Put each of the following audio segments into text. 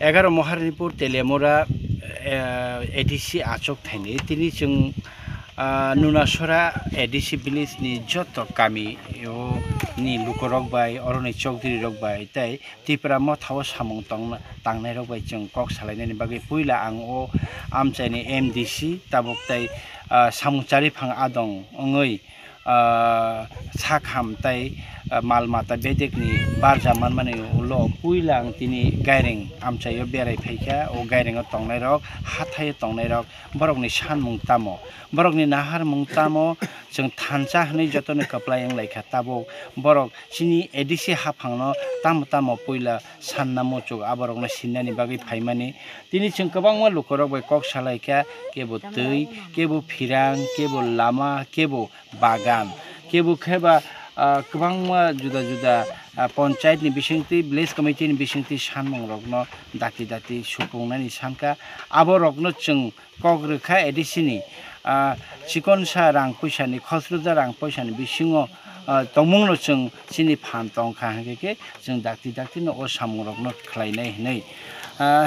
एगार महारानीपुर तेलेमोरा एडीसी आचक थाइने तिनी जों नुनासरा एडीसी विलेज नि जत गामि नि लुकरक बाय अरनै चौधरी रक बाय ताई तिपरा मथाव सामं तांनाय रक बाय जों कक सालायनायनि बागै पुइला आं ओ आमचाइनि एमडीसी ताबक ताई सामुचारि फां आदं ओङै साखाम ताई मालमाता बेदेकनि बारजामान माने उलो पुइला आं तिनी गायरें आमचायो बेराय फैखा ओ गायरेंआव तंनाय रक हाथाय तंनाय रक बरकनि सानमुं तामो बरकनि नाहार मुं तामो जों थानसा हनै जतने कप्लाय लायखा ताबो बरक सिनि एडीसी हाफांनो तामो पुइला सानना मोचो आबरकना सिन्नानि बागै फाइमानि तिनी जों गोबां लुकरक बाय कक सालायखा केबो तै केबो फिरां केबो लामा केबो बागान केबो खेबा गोबां जुदा जुदा पंचायत नि बिसिंति विलेज कमिटी नि बिसिंति सानमं रकनो दाति दाति सुपुंनायनि सानका आबो रकनो जों कग्रखा एडीसीनि चिकनसा रां पैसानि खसरुजा रां पैसानि बिसिङो तमंनो जों सिनि फान तंखा हके जों दाति दाति न ओ सामं रकनो खलायनाय हनै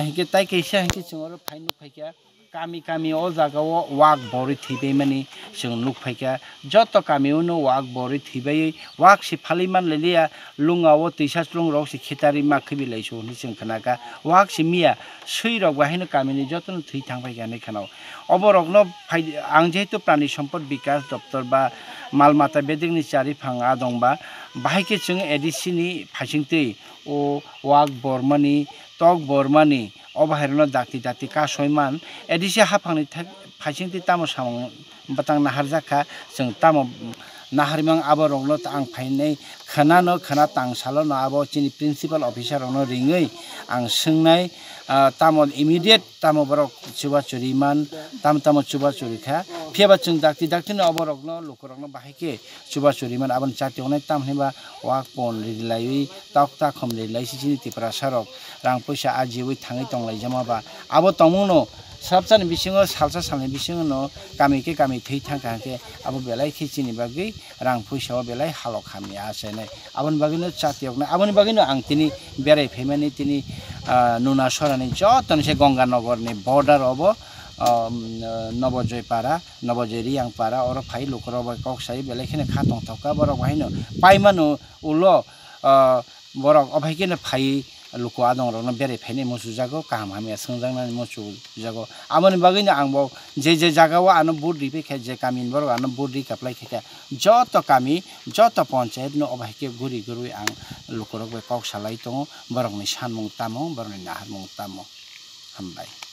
हके ताइ कैसा हके जों फाइनु फाइका कामी कामी ओ जागाव वाक बरि थिबे माने जों लुक फाइका जत कामी उनो वाक बरि थिबे वाक सि फालिमान लेलिया लुंगाव तैसास्लुं रक सि खितारि माखै बिलाइसो नि जों खनाका वाक सि मिया सै रक बाहिनो कामीनि जतन थै थांबाय गाने खनाव अबरकनो आं जेहेतु प्राणी सम्पद विकास दप्तर बा मालमाता बेदिकनि चारि फां आदंबा बाहायके जों एडीसी नि फासिंतै ओ वाक बर्मानि तक बर्मानि अबाहेरनो दाति दाति का सयमान एडीसी हाफांनि फासिंति तामो सामं बातां नाहार जाखा जों तामो नाहारिमां आबरंनो आं फाइनै खाना तांसालो न आबो चिनि प्रिन्सिपाल अफिसार रनो रिङै आं सोंनाय तामो इमिडिएट तामो बरक चुबा चुरिमान तामो चुबा चुरिखा फेबा जों दाति दातिनो अबरकनो लुकरकनो बाहायके चुबा चुरिमान आबन चातिवनाय तामहेबा वाक पन रिलायै ताकता खम रिलायसि चिनि तिपरा सरक रां पैसा आजिवै थाङै तंलाय जमाबा आबो तमुनो सबसानि बिसिङो सालसा सालनि बिसिङो न गामिके गामि थै थांखाके आबो बेलाय खिचिनि बागै रां पैसाव बेलाय हालो खामि आसेनै आबन बागैनो चातियकना आबन बागैनो आं तिनि बेराय फैमानि तिनि नुनासरानि जतनसे गंगानगरनि बर्डार अबो नवजयपारा नवजय रियांपारा और फाइ लुकरब ककसाय बेलायखिने खातं थका बरक बाहिनो पाइमानो उलो बरक अभाइकेनो फाइ लुको आदं रनो बेराय फैनाय मोसु जागो काम हामिया संजांनानि मोसु जागो आमनि बागैनो आंबो जे जागाव आनो बुट रिपेखा जे कामिन बर आनो बुट रि काप्लाय खेका जत कामी जत पंचायत न अभाइके गुरि गुरुइ आं लुकरक कक सालाय दङ बरकनि सानमुं तामो बरकनि नाहार मुं तामो हामबाय।